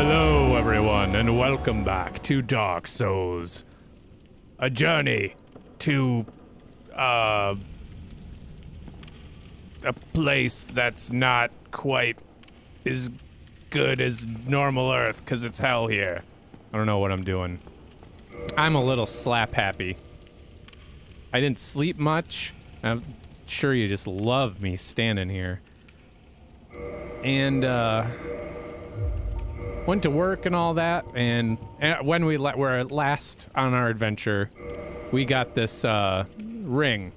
Hello, everyone, and welcome back to Dark Souls. A journey to, a place that's not quite as good as normal Earth, because it's hell here. I don't know what I'm doing. I'm a little slap happy. I didn't sleep much. I'm sure you just love me standing here. And, went to work and all that, and when we were last on our adventure, we got this ring.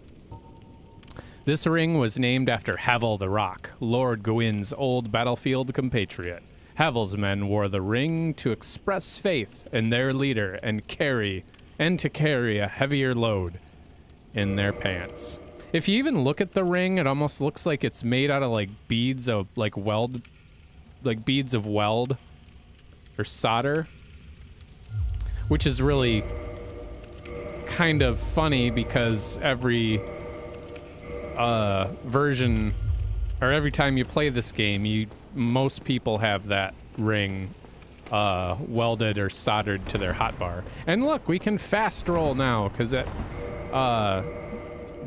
This ring was named after Havel the Rock, Lord Gawain's old battlefield compatriot. Havel's men wore the ring to express faith in their leader and to carry a heavier load in their pants. If you even look at the ring, it almost looks like it's made out of like beads of weld or solder, which is really kind of funny because every version, or every time you play this game, most people have that ring welded or soldered to their hotbar. And look, we can fast roll now because it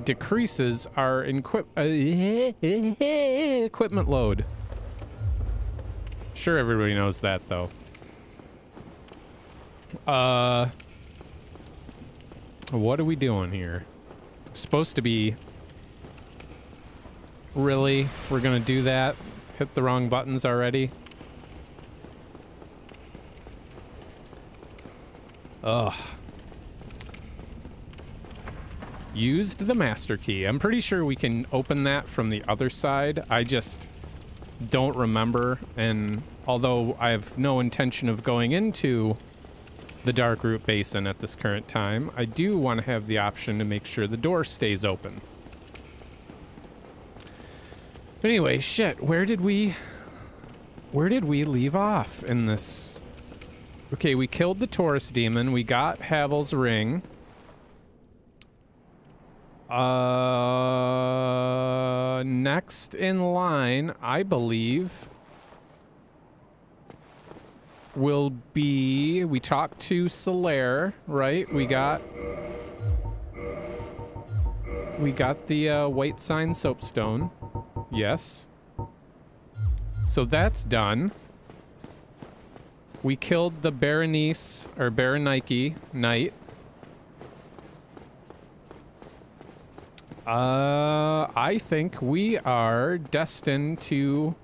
decreases our equipment load. Sure, everybody knows that though. What are we doing here? Supposed to be... Really? We're gonna do that? Hit the wrong buttons already? Ugh. Used the master key. I'm pretty sure we can open that from the other side. I just don't remember, and although I have no intention of going into the Darkroot Basin at this current time, I do want to have the option to make sure the door stays open. Anyway, shit, where did we leave off in this? Okay, we killed the Taurus demon, we got Havel's ring. Next in line, I believe, will be, we talked to Solaire, right? We got the White Sign Soapstone. Yes. So that's done. We killed the Berenice, or Berenike Knight. I think we are destined to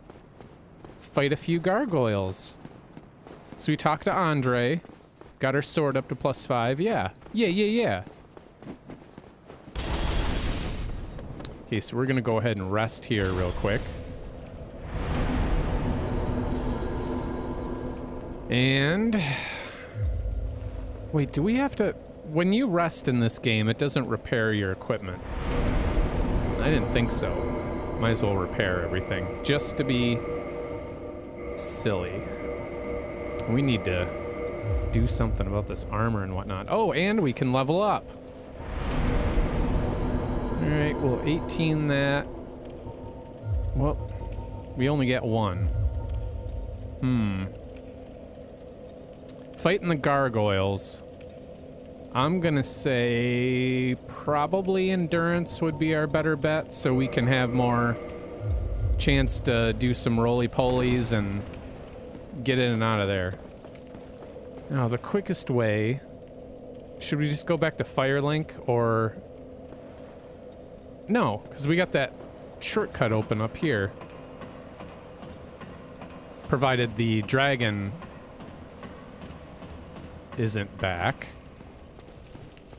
fight a few gargoyles. So we talked to Andre, got our sword up to +5. Yeah. Okay, so we're gonna go ahead and rest here real quick. And... Wait, do we have to... When you rest in this game, it doesn't repair your equipment. I didn't think so. Might as well repair everything, just to be silly. We need to do something about this armor and whatnot. Oh, and we can level up. All right, we'll 18 that. Well, we only get one. Fighting the gargoyles. I'm gonna say probably endurance would be our better bet, so we can have more chance to do some roly-polies and get in and out of there. Now, the quickest way... Should we just go back to Firelink, or... No, because we got that shortcut open up here. Provided the dragon isn't back.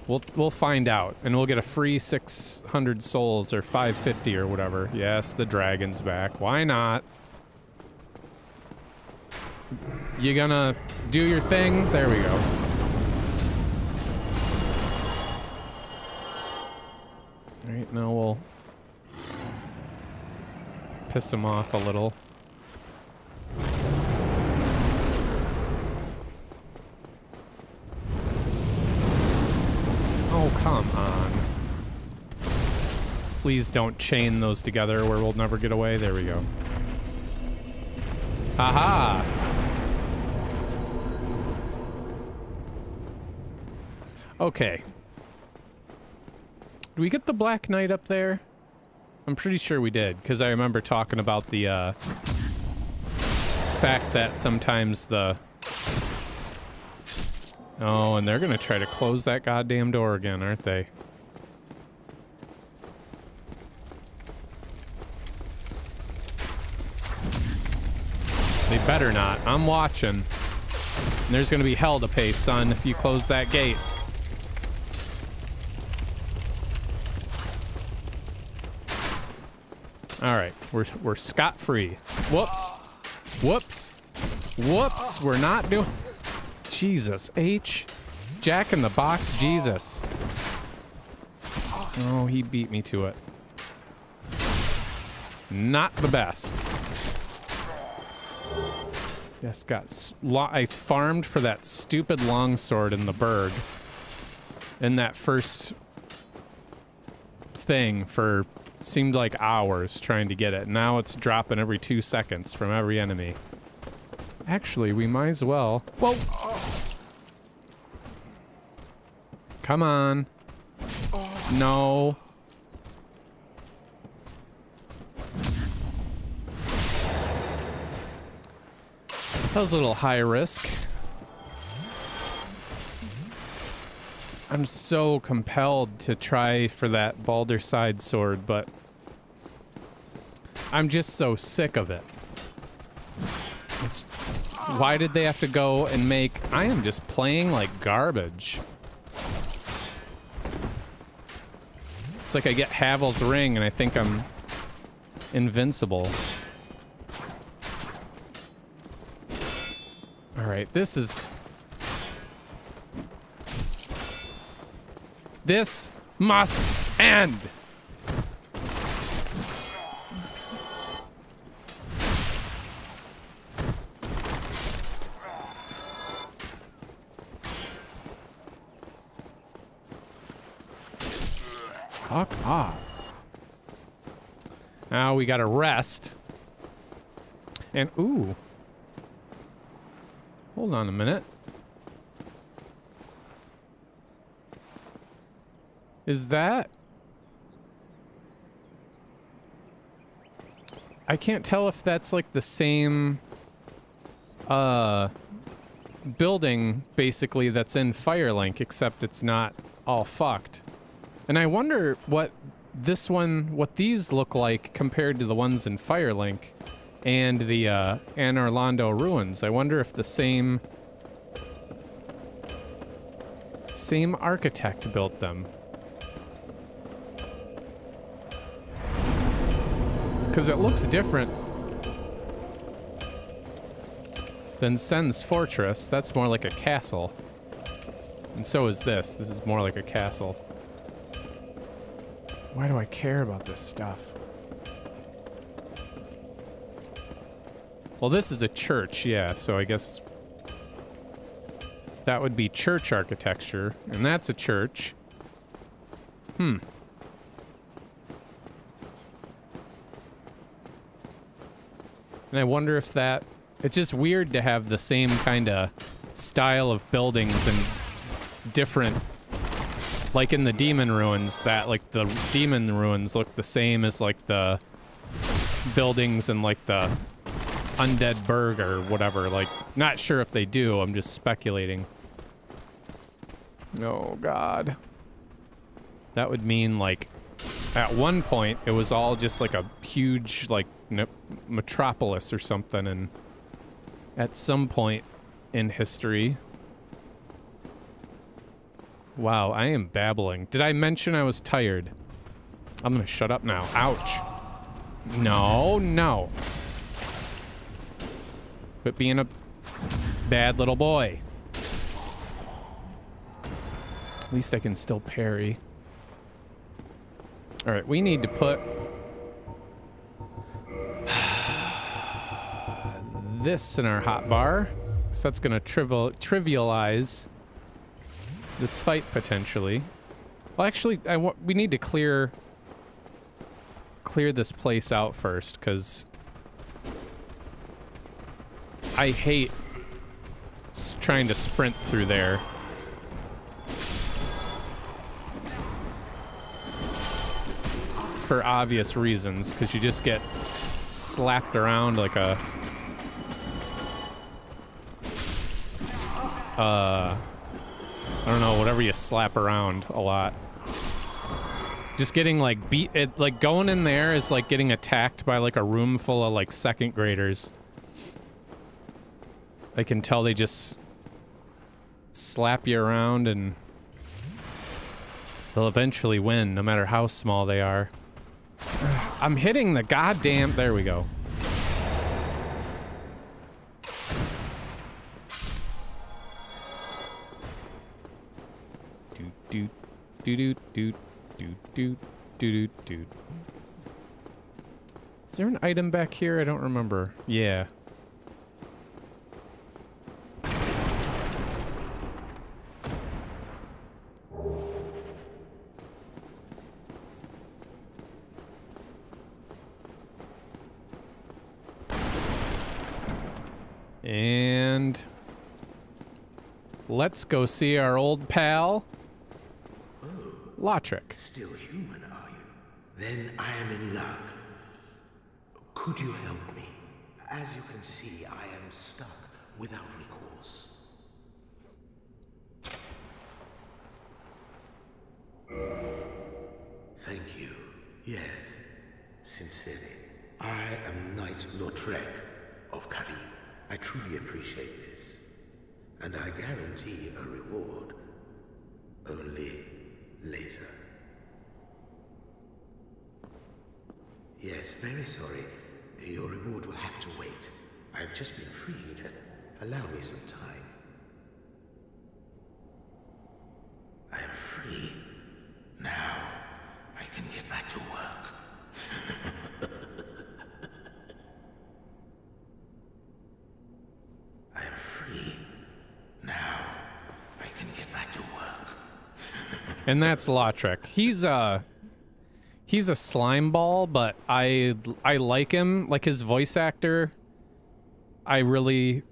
We'll find out, and we'll get a free 600 souls or 550 or whatever. Yes, the dragon's back. Why not? You gonna do your thing? There we go. All right, now we'll piss him off a little. Oh, come on. Please don't chain those together where we'll never get away. There we go. Aha! Okay. Did we get the Black Knight up there? I'm pretty sure we did, because I remember talking about the fact that sometimes the... Oh, and they're gonna try to close that goddamn door again, aren't they? They better not. I'm watching. And there's gonna be hell to pay, son, if you close that gate. All right, we're scot-free. Whoops. Whoops. Whoops. We're not doing... Jesus, H. Jack in the Box, Jesus. Oh, he beat me to it. Not the best. Yes, I farmed for that stupid longsword in the Berg. In that first thing for... seemed like hours trying to get it. Now it's dropping every 2 seconds from every enemy. Actually, we might as well... Whoa! Come on. No. That was a little high risk. I'm so compelled to try for that Balder side sword, but I'm just so sick of it. It's... Why did they have to go and make... I am just playing like garbage. It's like I get Havel's ring and I think I'm invincible. Alright, this is... This must end! Fuck off. Now we gotta rest. And, ooh. Hold on a minute. Is that... I can't tell if that's like the same building basically that's in Firelink, except it's not all fucked. And I wonder what this one, what these look like compared to the ones in Firelink and the Anor Londo ruins. I wonder if the same architect built them. Because it looks different than Sen's fortress. That's more like a castle. And so is this. This is more like a castle. Why do I care about this stuff? Well, this is a church, yeah, so I guess that would be church architecture, and that's a church. Hmm. And I wonder if that... It's just weird to have the same kind of style of buildings and different... Like in the demon ruins, that, like, the demon ruins look the same as, like, the buildings and, like, the undead Berg or whatever. Like, not sure if they do, I'm just speculating. Oh, God. That would mean, like, at one point, it was all just, like, a huge, like, metropolis or something, and at some point in history... Wow, I am babbling. Did I mention I was tired? I'm gonna shut up now. Ouch. No, no. Quit being a bad little boy. At least I can still parry. Alright, we need to put... this in our hotbar. So that's gonna trivialize... this fight, potentially. Well, actually, we need to clear this place out first, because I hate trying to sprint through there. for obvious reasons, because you just get slapped around like a... I don't know, whatever you slap around a lot. Just getting like like going in there is like getting attacked by like a room full of like second graders. I can tell they just slap you around and they'll eventually win, no matter how small they are. I'm hitting the goddamn... There we go. Doot, doot, doot, doot, doot, doot, doot. Is there an item back here? I don't remember. Yeah. And let's go see our old pal, Lautrec. Still human, are you? Then I am in luck. Could you help me? As you can see, I am stuck without recourse. Thank you. Yes, sincerely. I am Knight Lautrec of Carim. I truly appreciate this, and I guarantee a reward. Only later. Yes, very sorry. Your reward will have to wait. I've just been freed. Allow me some time. I am free. Now, I can get back to work. I am free. Now, I can get back to work. And that's Lautrec. He's a slime ball, but I like him. Like his voice actor, I really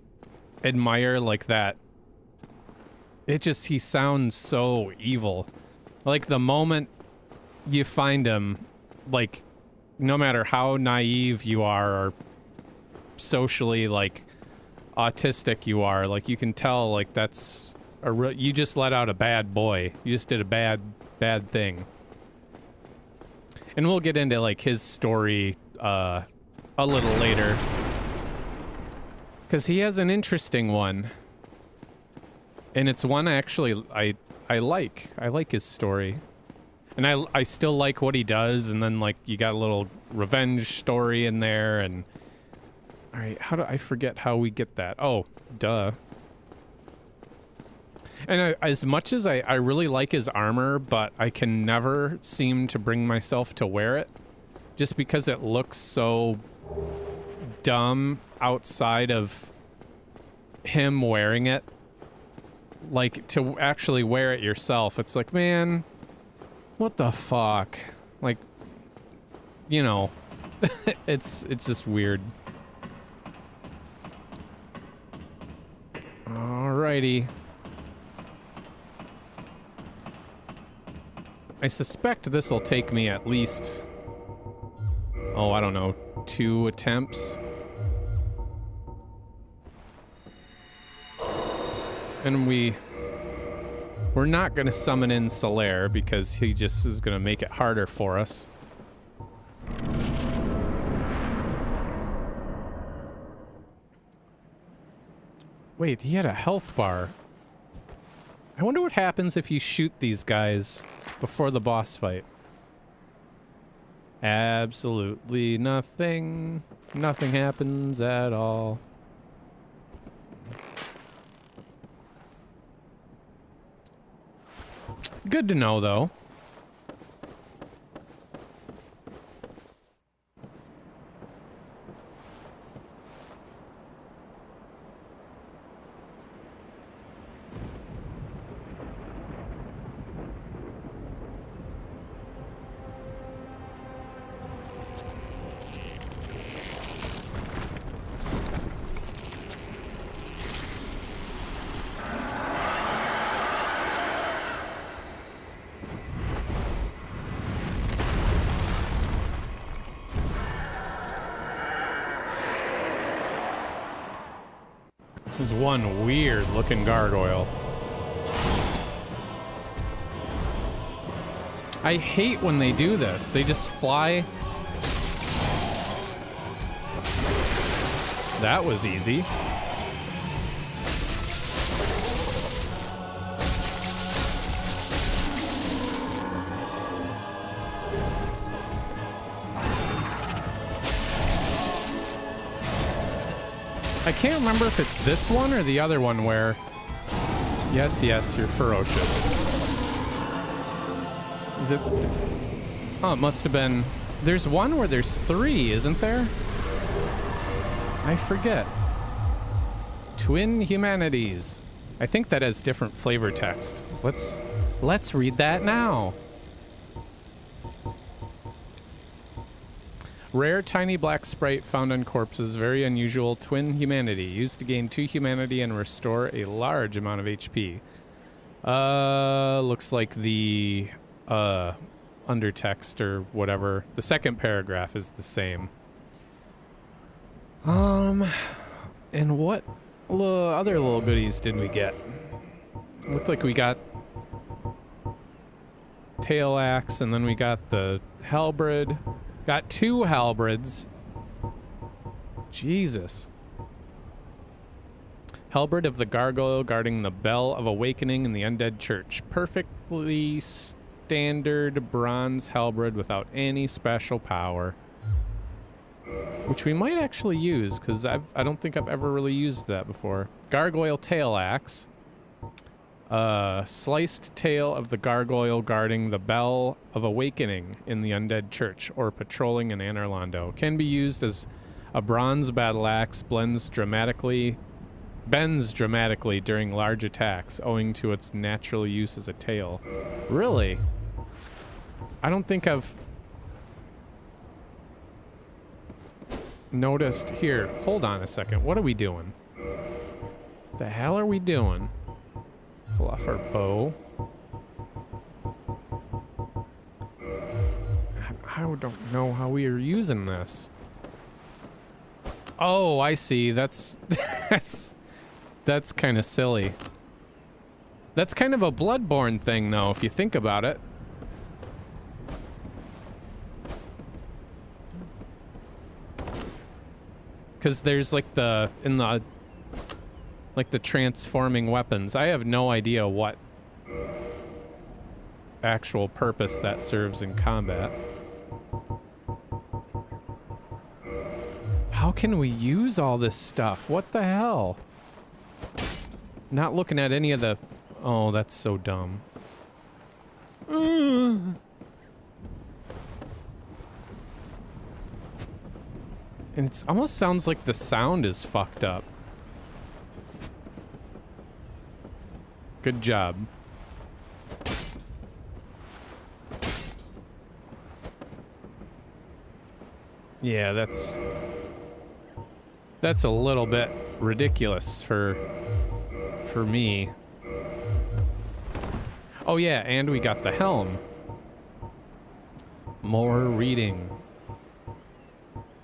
admire like that. He sounds so evil. Like the moment you find him, like no matter how naive you are or socially like autistic you are, like you can tell like that's you just let out a bad boy. You just did a bad thing. And we'll get into like his story a little later, because he has an interesting one, and it's one actually I like his story, and I still like what he does. And then like you got a little revenge story in there, and all right, how do I forget how we get that? Oh, duh. And as much as I really like his armor, but I can never seem to bring myself to wear it, just because it looks so dumb outside of him wearing it. Like, to actually wear it yourself, it's like, man, what the fuck? Like, you know, it's just weird. Alrighty. I suspect this will take me at least, oh, I don't know, 2 attempts. And we're not going to summon in Solaire because he just is going to make it harder for us. Wait, he had a health bar. I wonder what happens if you shoot these guys before the boss fight. Absolutely nothing. Nothing happens at all. Good to know, though. There's one weird looking gargoyle. I hate when they do this. They just fly. That was easy. I can't remember if it's this one or the other one where... Yes, yes, you're ferocious. Is it... Oh, it must have been... There's one where there's 3, isn't there? I forget. Twin Humanities. I think that has different flavor text. Let's read that now. Rare tiny black sprite found on corpses, very unusual twin humanity, used to gain 2 humanity and restore a large amount of HP. Looks like the undertext or whatever. The second paragraph is the same. And what other little goodies did we get? Looked like we got tail axe, and then we got the halberd. Got 2 halberds. Jesus. Halberd of the Gargoyle guarding the Bell of Awakening in the Undead Church. Perfectly standard bronze halberd without any special power. Which we might actually use, because I don't think I've ever really used that before. Gargoyle tail axe. Sliced tail of the gargoyle guarding the Bell of Awakening in the Undead Church, or patrolling in Anor Londo. Can be used as a bronze battle axe, bends dramatically during large attacks, owing to its natural use as a tail. Really? I don't think I've noticed. Here, hold on a second. What are we doing? The hell are we doing? Pull off our bow. I don't know how we are using this. Oh, I see. That's kind of silly. That's kind of a Bloodborne thing, though, if you think about it. Because there's like the transforming weapons. I have no idea what actual purpose that serves in combat. How can we use all this stuff? What the hell? Not looking at any of the... Oh, that's so dumb. And it almost sounds like the sound is fucked up. Good job. Yeah, that's a little bit ridiculous for me. Oh yeah, and we got the helm. More reading.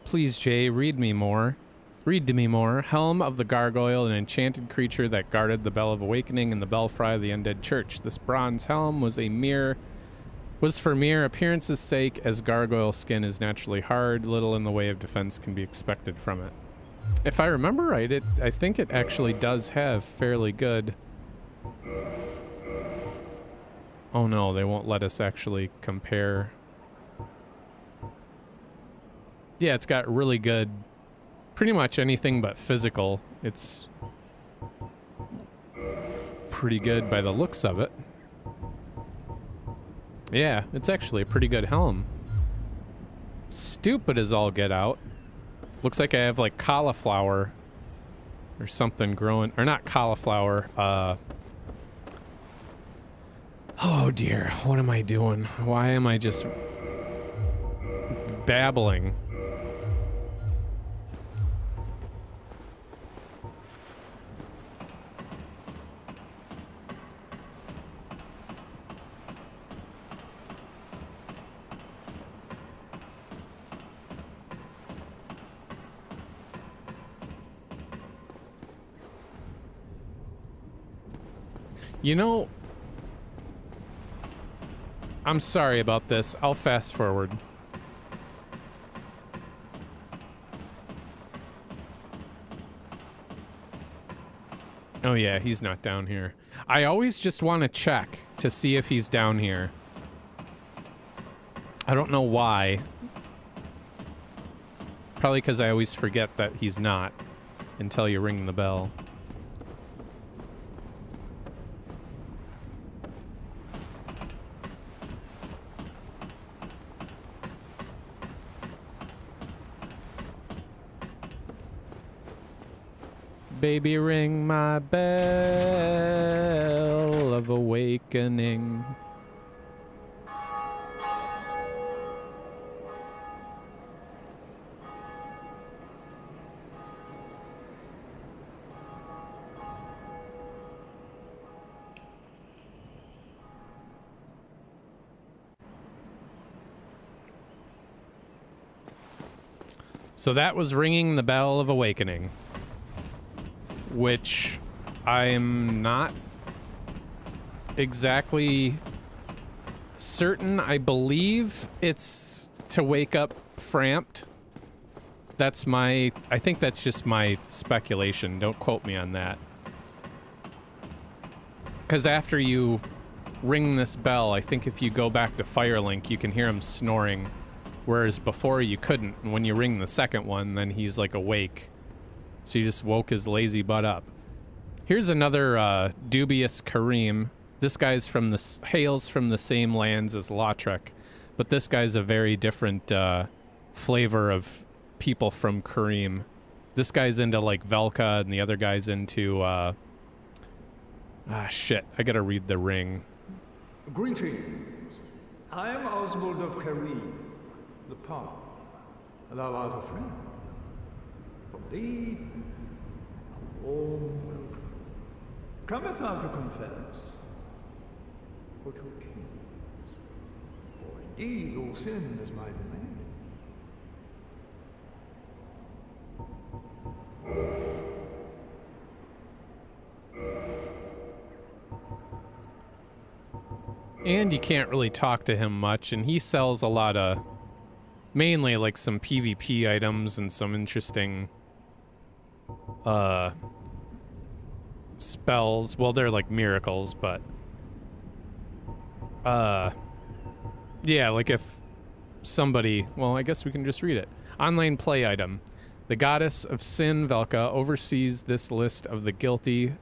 Please, Jay, read me more. Read to me more. Helm of the Gargoyle, an enchanted creature that guarded the Bell of Awakening and the Belfry of the Undead Church. This bronze helm was for mere appearance's sake, as gargoyle skin is naturally hard. Little in the way of defense can be expected from it. If I remember right, I think it actually does have fairly good... Oh no, they won't let us actually compare. Yeah, it's got really good... Pretty much anything but physical. It's pretty good by the looks of it. Yeah, it's actually a pretty good helm. Stupid as all get out. Looks like I have like cauliflower or something growing, or not cauliflower. Oh dear, what am I doing? Why am I just babbling? You know, I'm sorry about this. I'll fast forward. Oh yeah, he's not down here. I always just want to check to see if he's down here. I don't know why. Probably because I always forget that he's not until you ring the bell. Baby, ring my bell of awakening. So that was ringing the bell of awakening, which I'm not exactly certain. I believe it's to wake up Frampt. I think that's just my speculation. Don't quote me on that. Because after you ring this bell, I think if you go back to Firelink, you can hear him snoring. Whereas before you couldn't. And when you ring the second one, then he's like awake. So you just woke his lazy butt up. Here's another dubious Kareem. This guy's hails from the same lands as Lautrec, but this guy's a very different flavor of people from Kareem. This guy's into like Velka, and the other guy's into shit. I gotta read the ring. Greetings. I am Oswald of Kareem, the Palm. Thou art a friend. From thee, a warm welcome. Cometh thou to confess, or to accuse? For indeed all sin is my domain. And you can't really talk to him much, and he sells a lot of, mainly like some PvP items and some interesting spells. Well, they're like miracles, but yeah, like if somebody, well, I guess we can just read it. Online play item. The goddess of sin, Velka, oversees this list of the guilty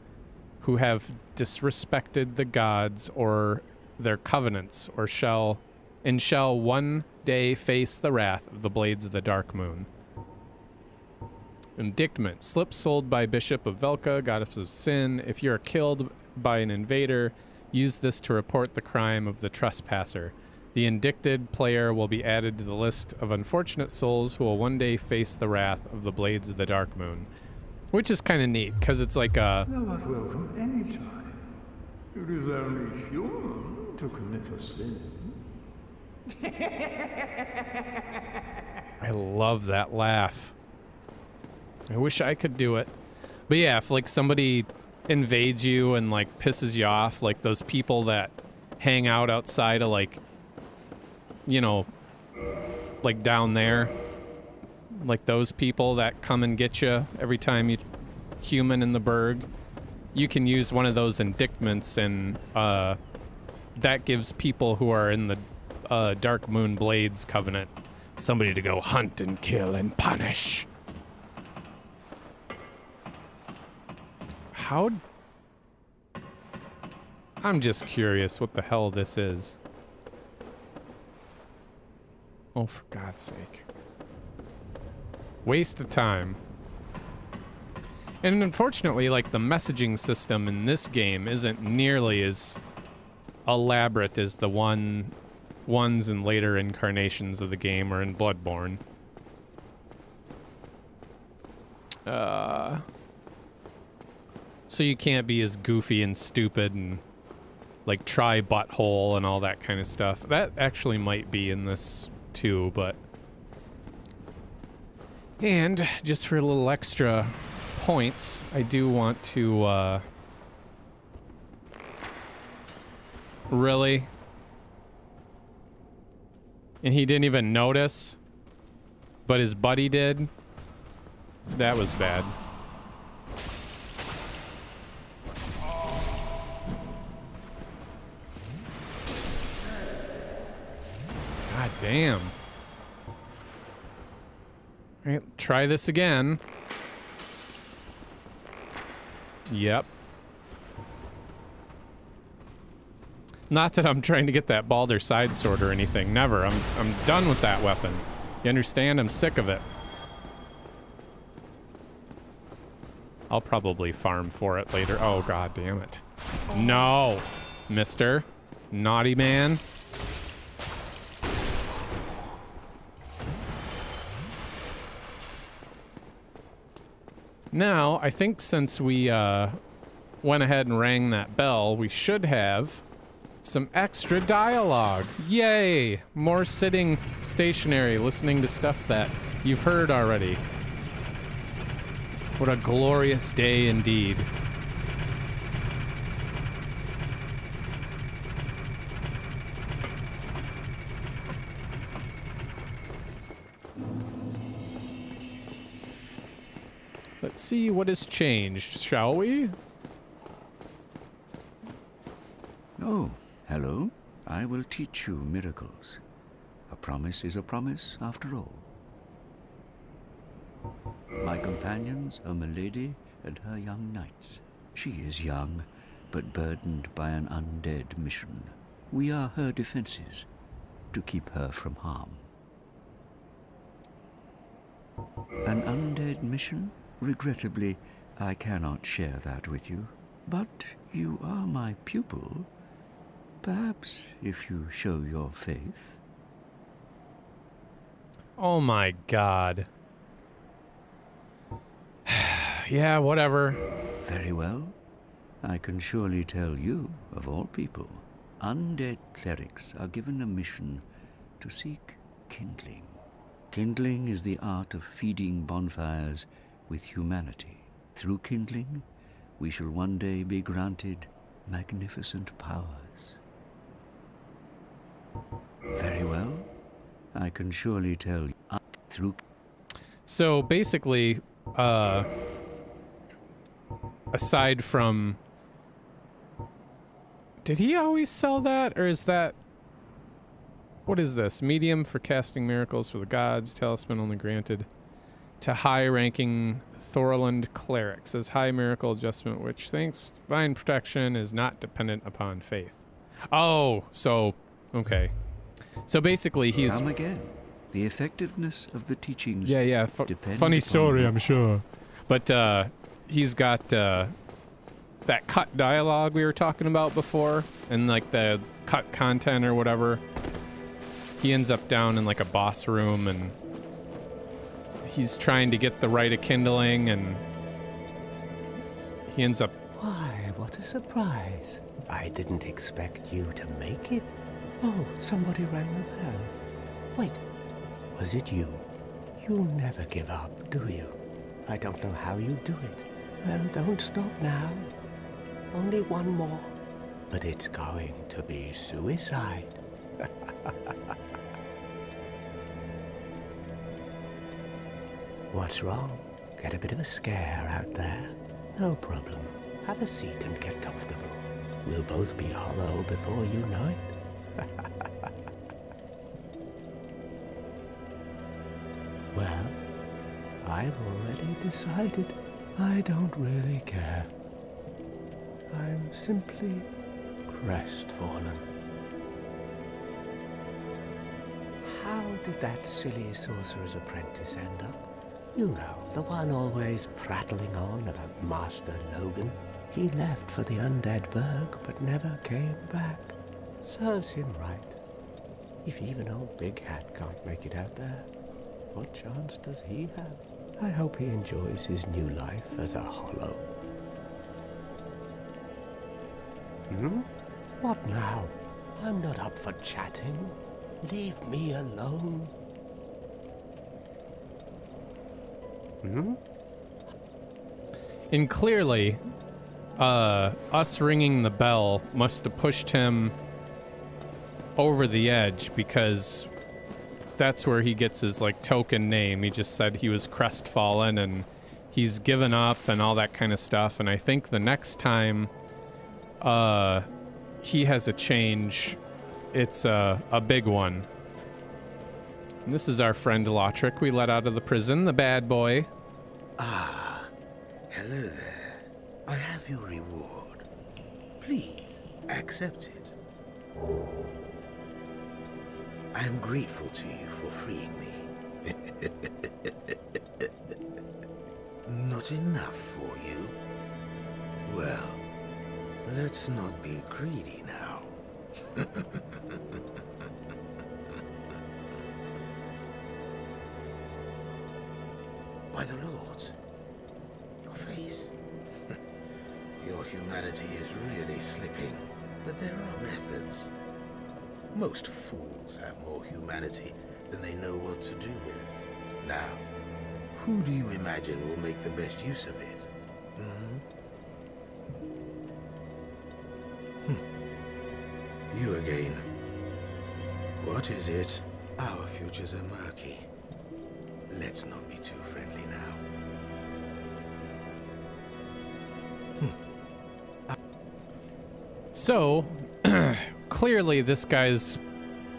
who have disrespected the gods or their covenants, or shall one day face the wrath of the blades of the dark moon. Indictment. Slip sold by Bishop of Velka, goddess of sin. If you are killed by an invader, use this to report the crime of the trespasser. The indicted player will be added to the list of unfortunate souls who will one day face the wrath of the blades of the dark moon. Which is kind of neat, because it's like a... Thou art welcome any time. It is only human to commit a sin. I love that laugh. I wish I could do it. But yeah, if like somebody invades you and like pisses you off, like those people that hang out outside of like, you know, like down there, like those people that come and get you every time you human in the burg, you can use one of those indictments, and that gives people who are in the Dark Moon Blades Covenant somebody to go hunt and kill and punish. How? I'm just curious what the hell this is. Oh, for God's sake. Waste of time. And unfortunately, like, the messaging system in this game isn't nearly as elaborate as the ones in later incarnations of the game or in Bloodborne. So you can't be as goofy and stupid and, like, try butthole and all that kind of stuff. That actually might be in this too, but... And, just for a little extra points, I do want to, Really? And he didn't even notice, but his buddy did? That was bad. God damn. All right, try this again. Yep. Not that I'm trying to get that Balder side sword or anything. Never. I'm done with that weapon. You understand? I'm sick of it. I'll probably farm for it later. Oh, god damn it. No, mister. Naughty man. Now, I think since we went ahead and rang that bell, we should have some extra dialogue. Yay! More sitting stationary, listening to stuff that you've heard already. What a glorious day indeed. Let's see what has changed, shall we? Oh, hello. I will teach you miracles. A promise is a promise, after all. My companions are Milady and her young knights. She is young, but burdened by an undead mission. We are her defenses, to keep her from harm. An undead mission? Regrettably, I cannot share that with you. But you are my pupil. Perhaps if you show your faith. Oh my god. Yeah, whatever. Very well. I can surely tell you, of all people, undead clerics are given a mission to seek kindling. Kindling is the art of feeding bonfires with humanity. Through kindling, we shall one day be granted magnificent powers. Very well. I can surely tell you through... So basically, aside from... Did he always sell that, or is that... What is this? Medium for casting miracles for the gods, talisman only granted to high-ranking Thorland clerics as high miracle adjustment, which thanks divine protection is not dependent upon faith. Oh, so... Okay. So basically, he's... Come again. The effectiveness of the teachings... Yeah. Funny story, I'm sure. But he's got that cut dialogue we were talking about before, and like the cut content or whatever. He ends up down in like a boss room, and he's trying to get the rite of kindling, and he ends up... Why, what a surprise. I didn't expect you to make it. Oh, somebody rang the bell. Wait, was it you? You never give up, do you? I don't know how you do it. Well, don't stop now. Only one more. But it's going to be suicide. What's wrong? Get a bit of a scare out there? No problem. Have a seat and get comfortable. We'll both be hollow before you know it. Well, I've already decided. I don't really care. I'm simply crestfallen. How did that silly sorcerer's apprentice end up? You know, the one always prattling on about Master Logan. He left for the Undead Burg, but never came back. Serves him right. If even old Big Hat can't make it out there, what chance does he have? I hope he enjoys his new life as a hollow. What now? I'm not up for chatting. Leave me alone. And clearly, us ringing the bell must have pushed him over the edge because that's where he gets his like token name. He just said he was crestfallen and he's given up and all that kind of stuff. And I think the next time he has a change, it's a big one. And this is our friend Lautrec we let out of the prison, the bad boy. Ah, hello there. I have your reward. Please, accept it. I am grateful to you for freeing me. Not enough for you? Well, let's not be greedy now. By the lords, your face. Your humanity is really slipping, but there are methods. Most fools have more humanity than they know what to do with. Now, who do you imagine will make the best use of it? You again. What is it? Our futures are murky. Let's not be too friendly now. So, clearly this guy's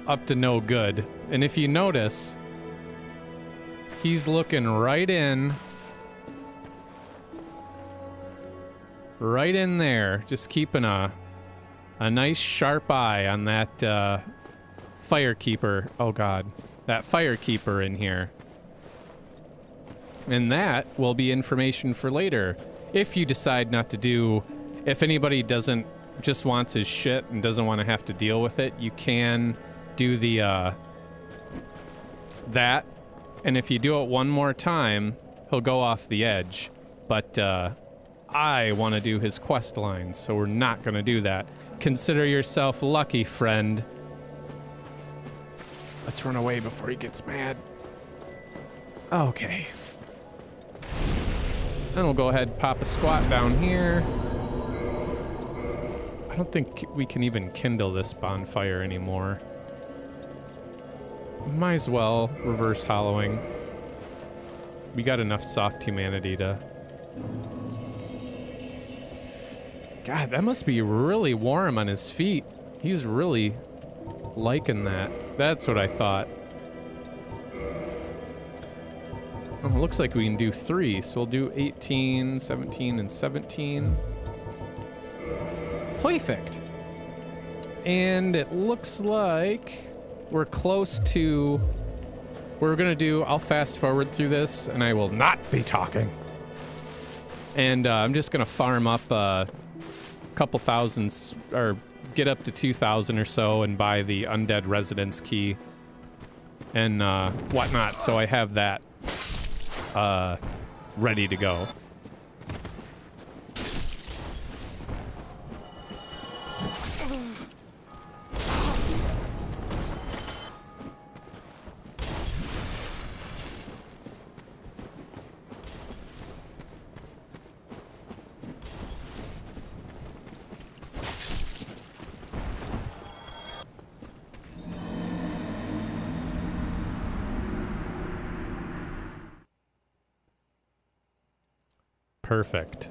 up to no good. And if you notice, he's looking right in there, just keeping a nice sharp eye on that firekeeper. Oh god, that firekeeper in here. And that will be information for later. If you decide not to do, if anybody just wants his shit and doesn't want to have to deal with it, you can do the, that. And if you do it one more time, he'll go off the edge. But, I want to do his quest lines, so we're not going to do that. Consider yourself lucky, friend. Let's run away before he gets mad. Okay. Then we'll go ahead and pop a squat down here. I don't think we can even kindle this bonfire anymore. Might as well reverse hollowing. We got enough soft humanity to... God, that must be really warm on his feet. He's really liking that. That's what I thought. Oh, it looks like we can do 3, so we'll do 18, 17, and 17. Perfect. And it looks like we're close to... We're gonna do... I'll fast forward through this, and I will not be talking. And I'm just gonna farm up a couple thousands, or get up to 2,000 or so, and buy the Undead Residence Key and whatnot, so I have that ready to go. Perfect.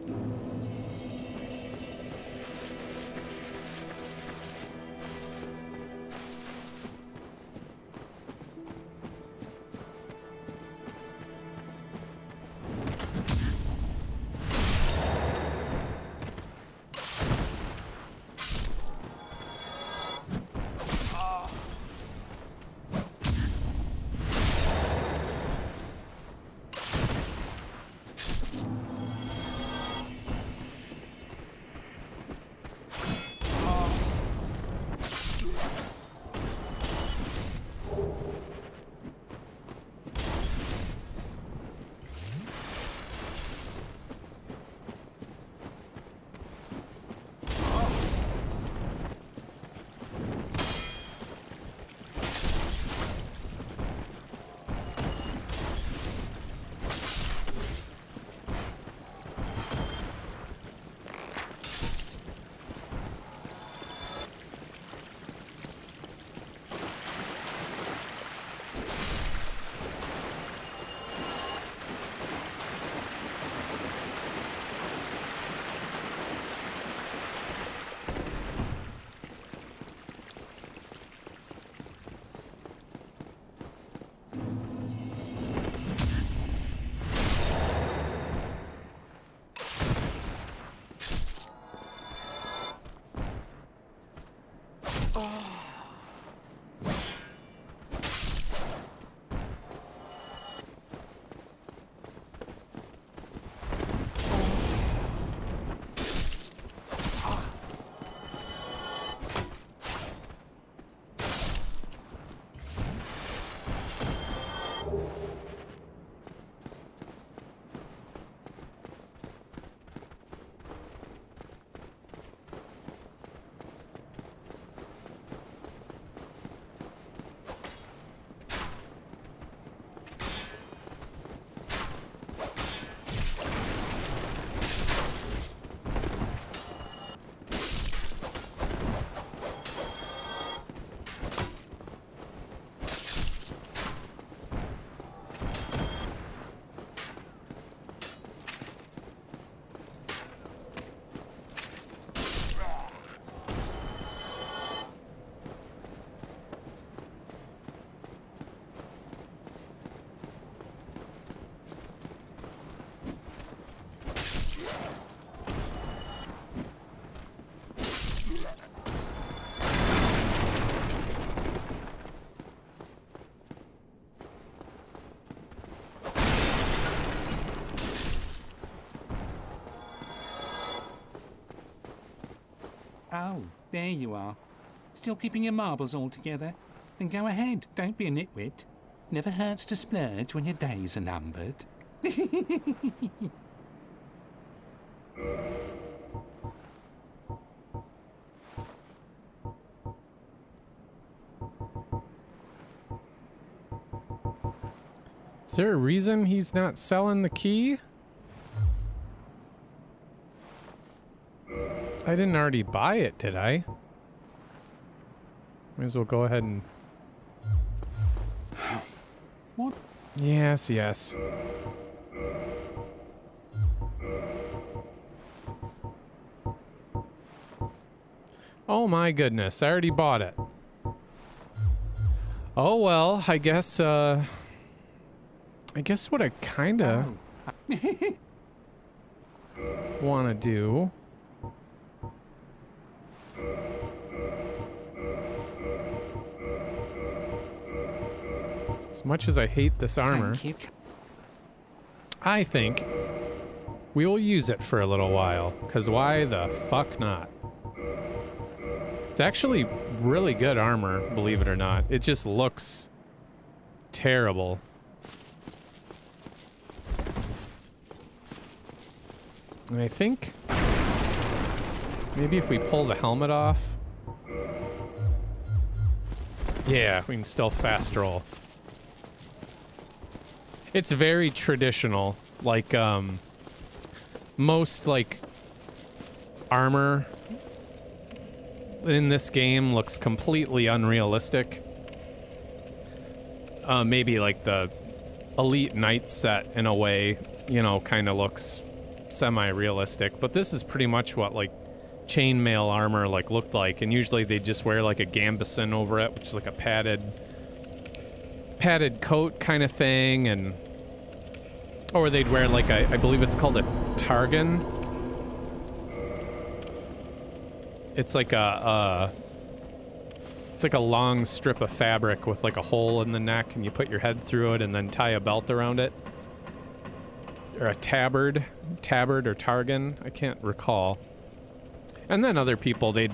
Oh, there you are. Still keeping your marbles all together? Then go ahead, don't be a nitwit. Never hurts to splurge when your days are numbered. Is there a reason he's not selling the key? I didn't already buy it, did I? Might as well go ahead and... What? Yes, yes. Oh my goodness, I already bought it. Oh well, I guess what I kinda wanna do as much as I hate this armor, Thank you. I think we will use it for a little while, because why the fuck not? It's actually really good armor, believe it or not. It just looks terrible. And I think maybe if we pull the helmet off. Yeah, we can still fast roll. It's very traditional, like most like armor in this game looks completely unrealistic. Maybe like the Elite Knight set in a way, you know, kind of looks semi-realistic, but this is pretty much what like chainmail armor like looked like, and usually they just wear like a gambeson over it, which is like a padded coat kind of thing, and or they'd wear like I believe it's called a targan. It's like a long strip of fabric with like a hole in the neck, and you put your head through it and then tie a belt around it. Or a tabard or targan, I can't recall. And then other people, they'd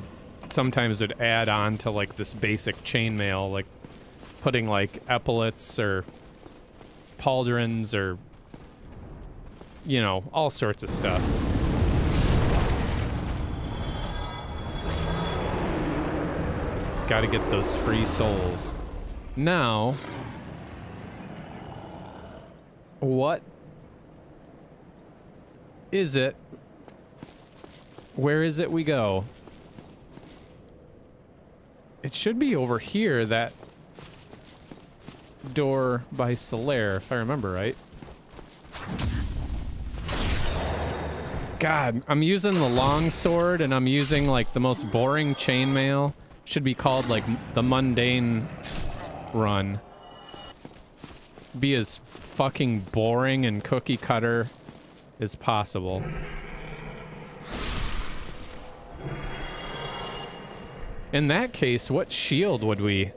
sometimes would add on to like this basic chainmail, like putting like epaulets or pauldrons or, you know, all sorts of stuff. Gotta get those free souls. Now, what is it? Where is it we go? It should be over here, that door by Solaire, if I remember right. God, I'm using the long sword and I'm using like the most boring chainmail. Should be called like the mundane run. Be as fucking boring and cookie cutter as possible. In that case, what shield would we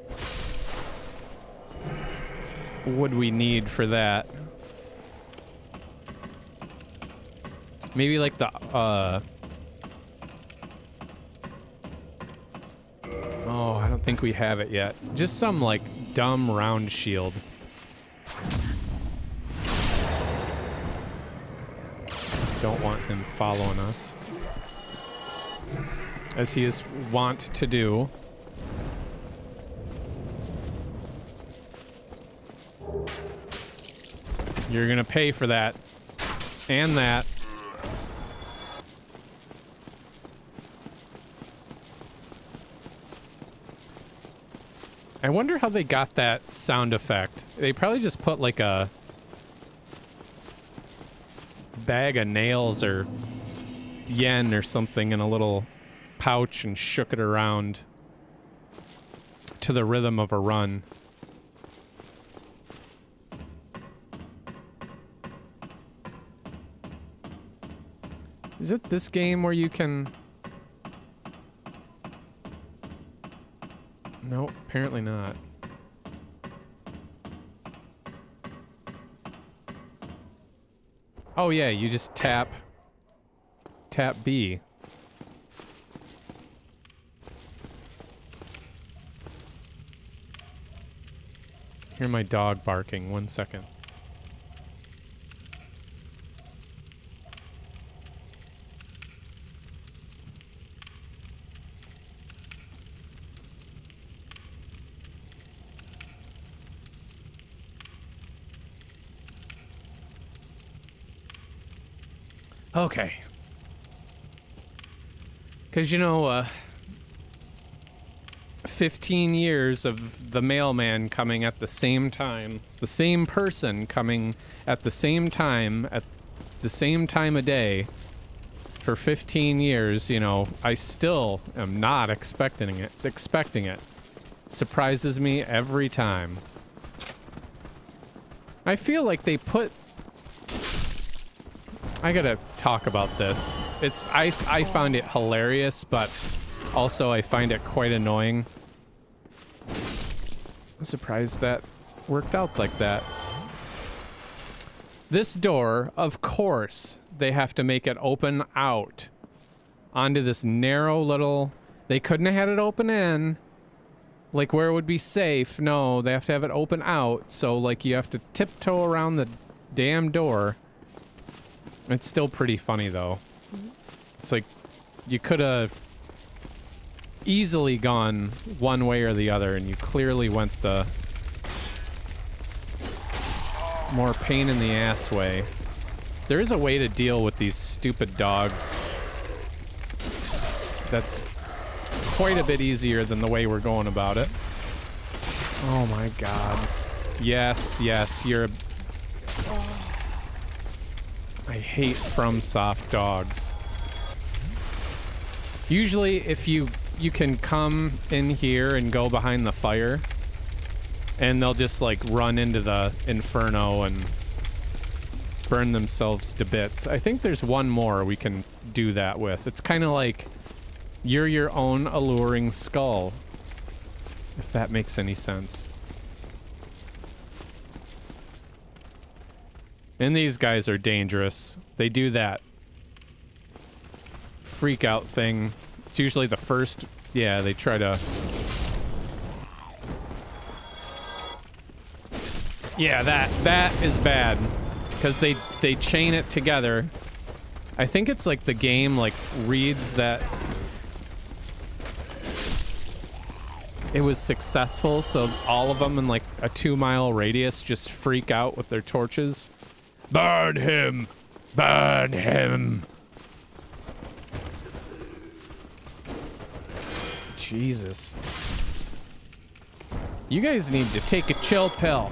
need for that? Maybe like the oh, I don't think we have it yet. Just some like dumb round shield. Don't want him following us, as he is wont to do. You're gonna pay for that. And that. I wonder how they got that sound effect. They probably just put like a bag of nails or yen or something in a little pouch and shook it around to the rhythm of a run. Is it this game where you can... Nope, apparently not. Oh yeah, you just tap B. Hear my dog barking. 1 second. Okay. Because, you know, 15 years of the mailman coming at the same time, the same person coming at the same time of day for 15 years, you know, I still am not expecting it. Surprises me every time. I feel like they put... I gotta talk about this. I found it hilarious, but also I find it quite annoying. I'm surprised that worked out like that. This door, of course, they have to make it open out onto this narrow little... They couldn't have had it open in, like where it would be safe. No, they have to have it open out, so like you have to tiptoe around the damn door. It's still pretty funny, though. It's like, you could have easily gone one way or the other, and you clearly went the more pain in the ass way. There is a way to deal with these stupid dogs that's quite a bit easier than the way we're going about it. Oh my god. Yes, yes, you're a... I hate FromSoft dogs. Usually if you can come in here and go behind the fire, and they'll just like run into the inferno and burn themselves to bits. I think there's one more we can do that with. It's kind of like you're your own alluring skull, if that makes any sense. And these guys are dangerous. They do that freak out thing. It's usually the first... Yeah, they try to... Yeah, that is bad. Because they chain it together. I think it's like the game like reads that it was successful, so all of them in like a 2-mile radius just freak out with their torches. Burn him! Burn him! Jesus. You guys need to take a chill pill.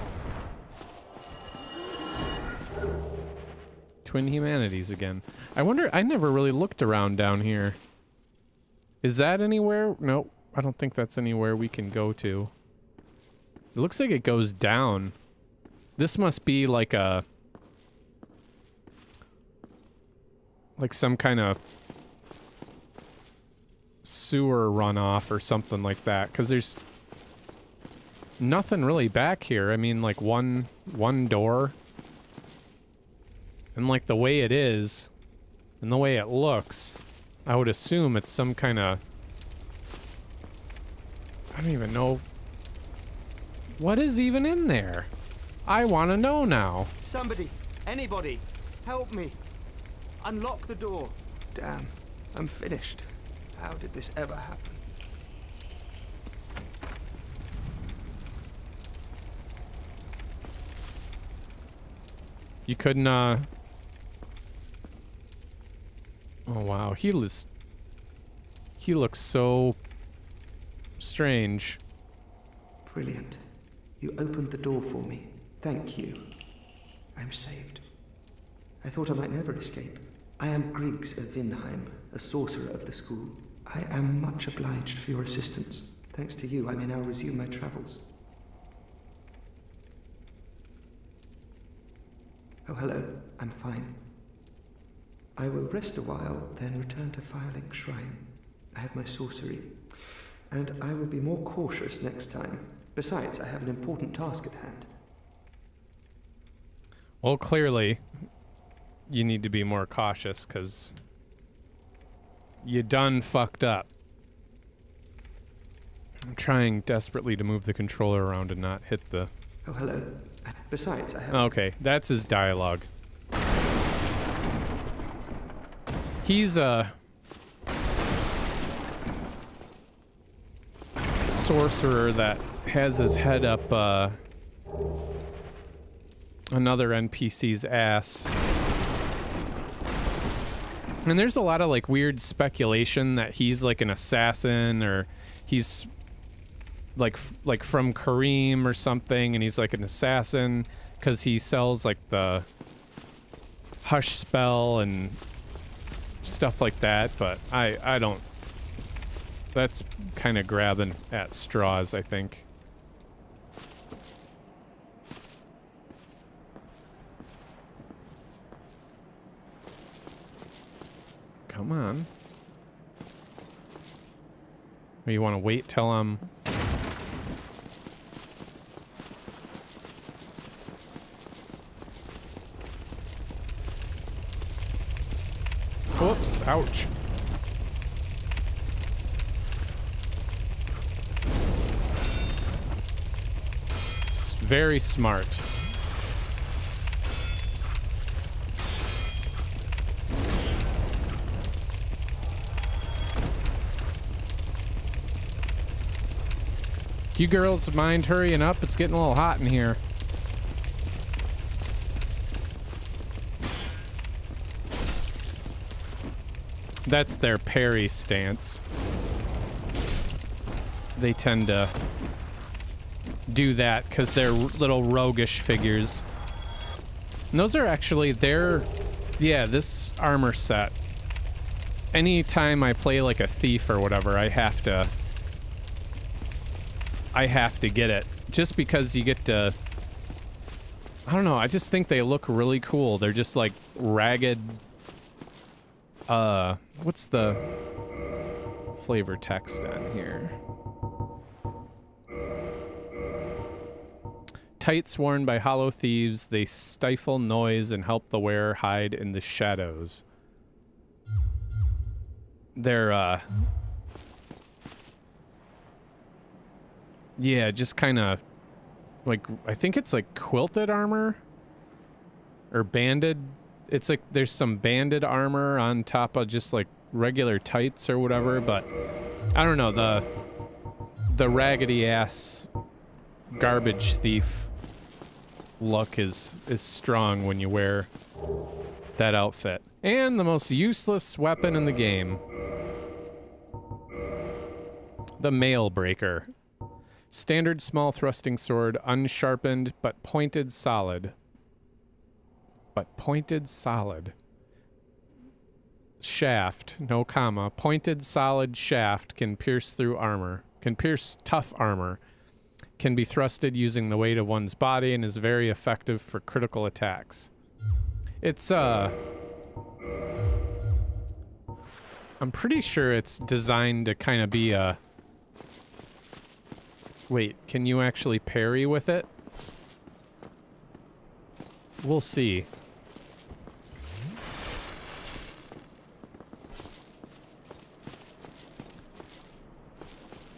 Twin Humanities again. I wonder, I never really looked around down here. Is that anywhere? Nope. I don't think that's anywhere we can go to. It looks like it goes down. This must be like a... like some kind of sewer runoff or something like that, because there's nothing really back here. I mean, like one door, and like the way it is and the way it looks, I would assume it's some kind of... I don't even know what is even in there. I want to know now. Somebody, anybody, help me. Unlock the door. Damn, I'm finished. How did this ever happen? You couldn't, Oh wow, he looks so strange. Brilliant. You opened the door for me. Thank you. I'm saved. I thought I might never escape. I am Griggs of Vinheim, a sorcerer of the school. I am much obliged for your assistance. Thanks to you, I may now resume my travels. Oh, hello. I'm fine. I will rest a while, then return to Firelink Shrine. I have my sorcery, and I will be more cautious next time. Besides, I have an important task at hand. Well, clearly, you need to be more cautious, because you done fucked up. I'm trying desperately to move the controller around and not hit the Oh, hello. Besides, I have... Okay, that's his dialogue. He's a sorcerer that has his head up another NPC's ass. And there's a lot of like weird speculation that he's like an assassin, or he's like from Kareem or something, and he's like an assassin because he sells like the hush spell and stuff like that. But I don't. That's kind of grabbing at straws, I think. Come on. Or you want to wait till I'm... Whoops, ouch. Very smart. You girls mind hurrying up? It's getting a little hot in here. That's their parry stance. They tend to do that because they're little roguish figures. And those are actually their... Yeah, this armor set. Anytime I play like a thief or whatever, I have to get it. Just because you get to... I don't know, I just think they look really cool. They're just like ragged... what's the flavor text on here? Tights worn by hollow thieves, they stifle noise and help the wearer hide in the shadows. They're, yeah, just kind of, like, I think it's like quilted armor? Or banded? It's like there's some banded armor on top of just like regular tights or whatever, but I don't know, the raggedy ass garbage thief look is strong when you wear that outfit. And the most useless weapon in the game. The Mail Breaker. Standard small thrusting sword, unsharpened but pointed solid. Shaft, no comma. Pointed solid shaft can pierce through armor. Can pierce tough armor. Can be thrusted using the weight of one's body and is very effective for critical attacks. It's, I'm pretty sure it's designed to kind of be a... Wait, can you actually parry with it? We'll see.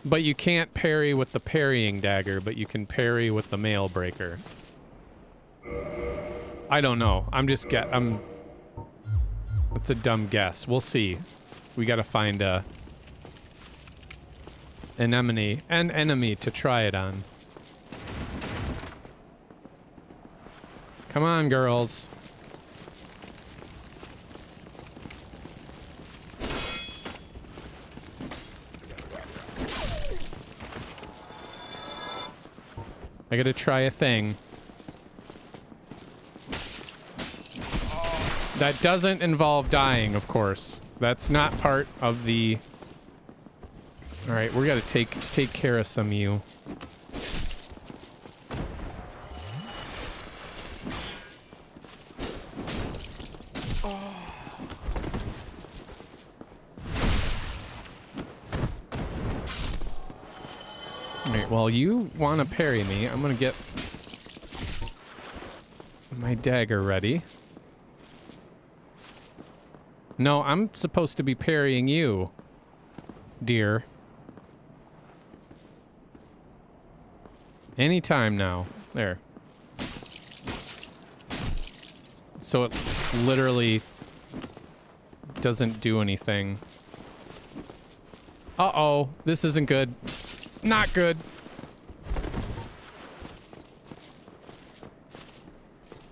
But you can't parry with the parrying dagger, but you can parry with the Mail Breaker. I don't know. It's a dumb guess. We'll see. We gotta find an enemy to try it on. Come on, girls. I gotta try a thing. That doesn't involve dying, of course. That's not part of the... Alright, we gotta take care of some of you. Alright, well, you want to parry me. I'm gonna get my dagger ready. No, I'm supposed to be parrying you, dear. Anytime now. There. So it literally doesn't do anything. Uh-oh, this isn't good. Not good.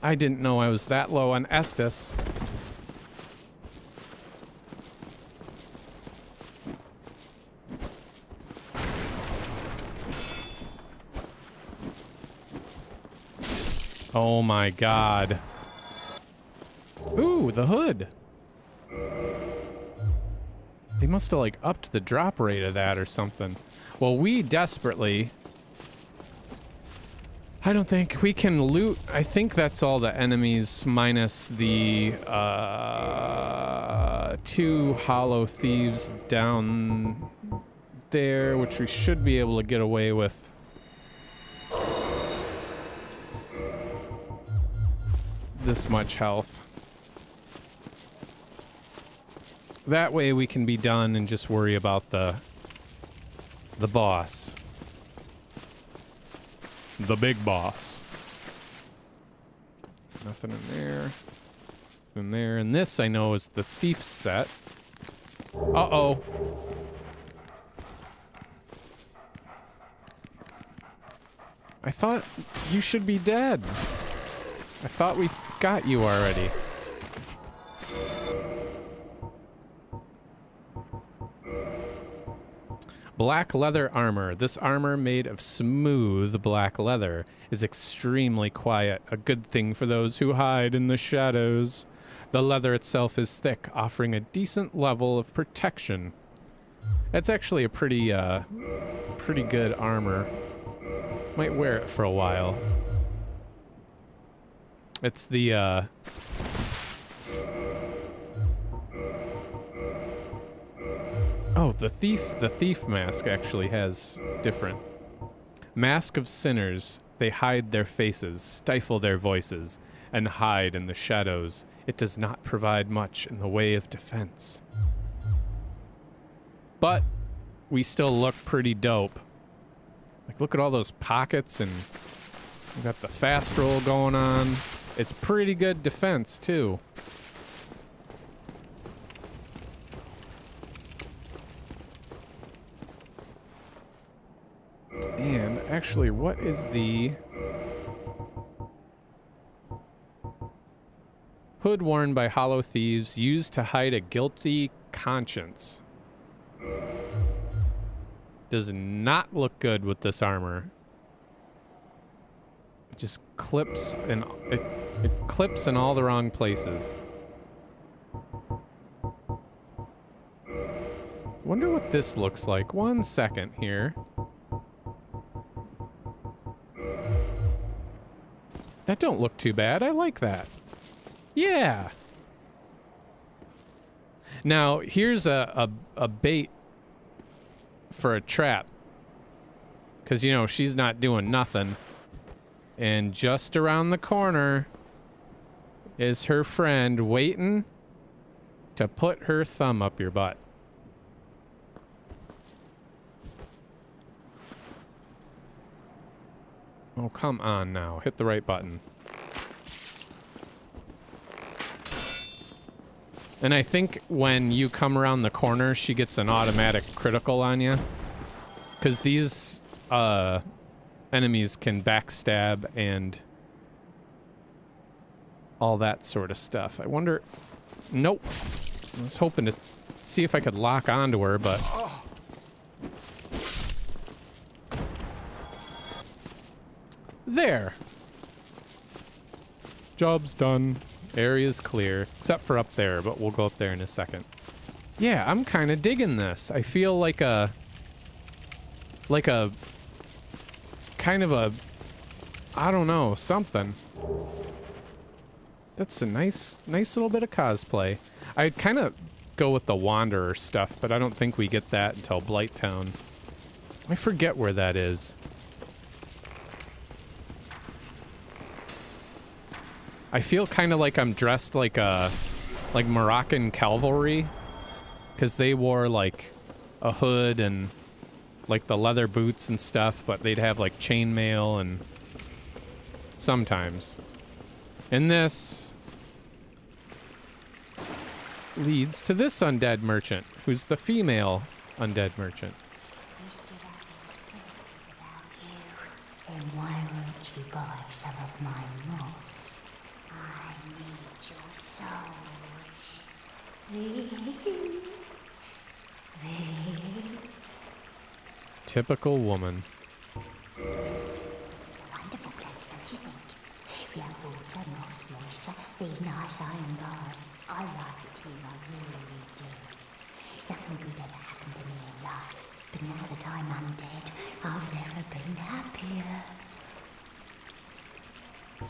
I didn't know I was that low on Estus. Oh my god. Ooh, the hood. They must have like upped the drop rate of that or something. Well, we desperately... I don't think we can loot. I think that's all the enemies minus the 2 hollow thieves down there, which we should be able to get away with. This much health. That way we can be done and just worry about the boss. The big boss. Nothing in there. Nothing in there. And this I know is the thief set. Uh-oh. I thought you should be dead. I thought we got you already. Black leather armor. This armor made of smooth black leather is extremely quiet, a good thing for those who hide in the shadows. The leather itself is thick, offering a decent level of protection. That's actually a pretty good armor. Might wear it for a while. It's the, Oh, the thief mask actually has different. Mask of sinners. They hide their faces, stifle their voices, and hide in the shadows. It does not provide much in the way of defense. But we still look pretty dope. Like, look at all those pockets, and we got the fast roll going on. It's pretty good defense, too. And actually, what is the hood worn by hollow thieves used to hide a guilty conscience? Does not look good with this armor. It just clips and it clips in all the wrong places. Wonder what this looks like. 1 second here. That don't look too bad. I like that. Yeah. Now, here's a bait for a trap. Because, you know, she's not doing nothing. And just around the corner is her friend waiting to put her thumb up your butt. Oh, come on now. Hit the right button. And I think when you come around the corner, she gets an automatic critical on you. Because these enemies can backstab and all that sort of stuff. I wonder... Nope. I was hoping to see if I could lock onto her, but... There. Job's done. Area's clear, except for up there, but we'll go up there in a second. Yeah, I'm kind of digging this. I feel like a kind of a, I don't know, something. That's a nice little bit of cosplay. I'd kind of go with the Wanderer stuff, but I don't think we get that until Blighttown. I forget where that is. I feel kind of like I'm dressed like Moroccan cavalry, because they wore like a hood and like the leather boots and stuff, but they'd have like chainmail and sometimes. In this, leads to this undead merchant, who's the female undead merchant. You still have your senses about you. Then why won't you buy some of my moss? I need your souls. Typical woman. This is a wonderful place, don't you think? We have water, moss, moisture, these nice iron bars. I like it here, I really do. Nothing good ever happened to me in life, but now that I'm undead, I've never been happier. You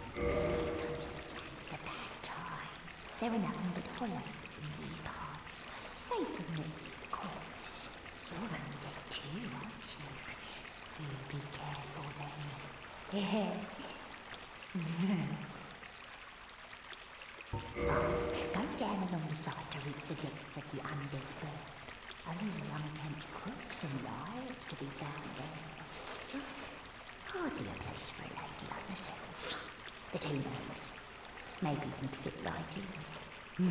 come to this land at a bad time. There are nothing but hollows in these parts. Save from me, of course. You're undead too, aren't you? You be careful then. Go down along the side to reach the depths of the undead bird. Only unkempt crooks and liars to be found there. Hardly a place for a lady like myself. But who knows? Maybe you'd fit right in. You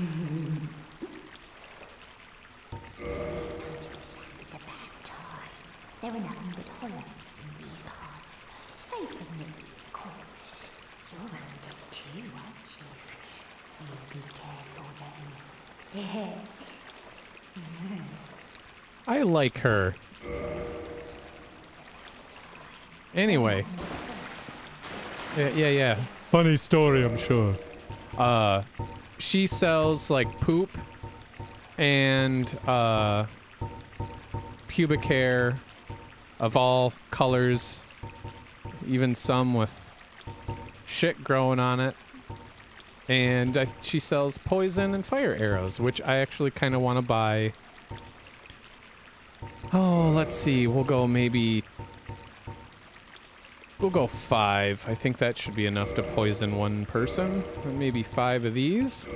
come to this land at a bad time. There are nothing but hollows in these parts. Save from me, of course. You're undead too, aren't you? You be careful then. I like her. Anyway. Yeah. Funny story, I'm sure. She sells like poop and pubic hair of all colors, even some with shit growing on it. And she sells poison and fire arrows, which I actually kind of want to buy. Oh, let's see. We'll go 5. I think that should be enough to poison one person. And maybe 5 of these.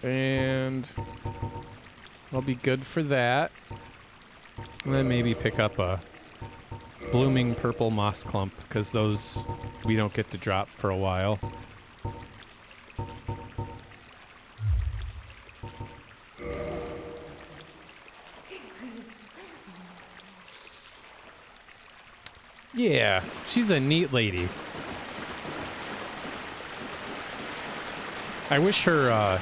And I'll be good for that. And then maybe pick up a blooming purple moss clump, because those we don't get to drop for a while. Yeah, she's a neat lady. I wish her,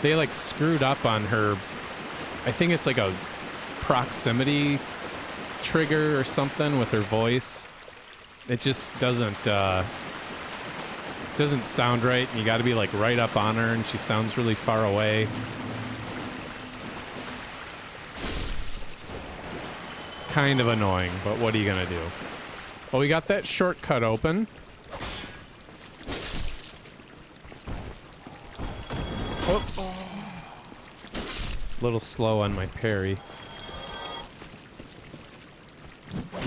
they like screwed up on her. I think it's like a proximity trigger or something with her voice. It just doesn't sound right, and you got to be like right up on her, and she sounds really far away. Kind of annoying, but what are you gonna do? Well, we got that shortcut open. Oops. Little slow on my parry.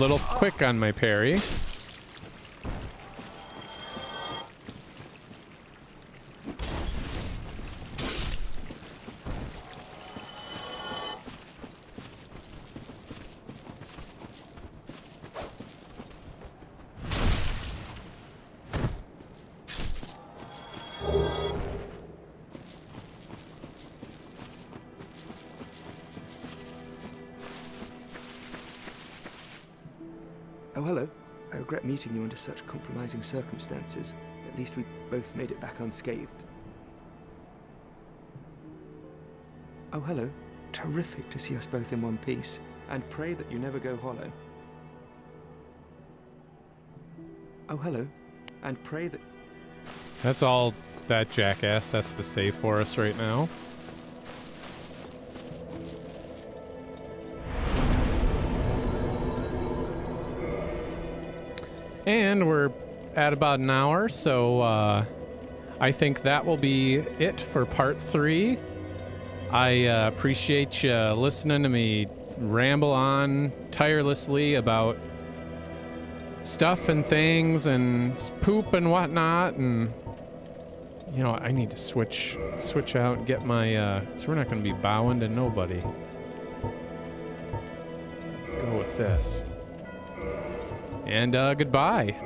Little quick on my parry. Oh, hello. I regret meeting you under such compromising circumstances. At least we both made it back unscathed. Oh, hello. Terrific to see us both in one piece. And pray that you never go hollow. Oh, hello. And pray that... That's all that jackass has to say for us right now. And we're at about an hour, so I think that will be it for part 3. I appreciate you listening to me ramble on tirelessly about stuff and things and poop and whatnot, and you know, I need to switch out and get my so we're not going to be bowing to nobody. Go with this. And goodbye.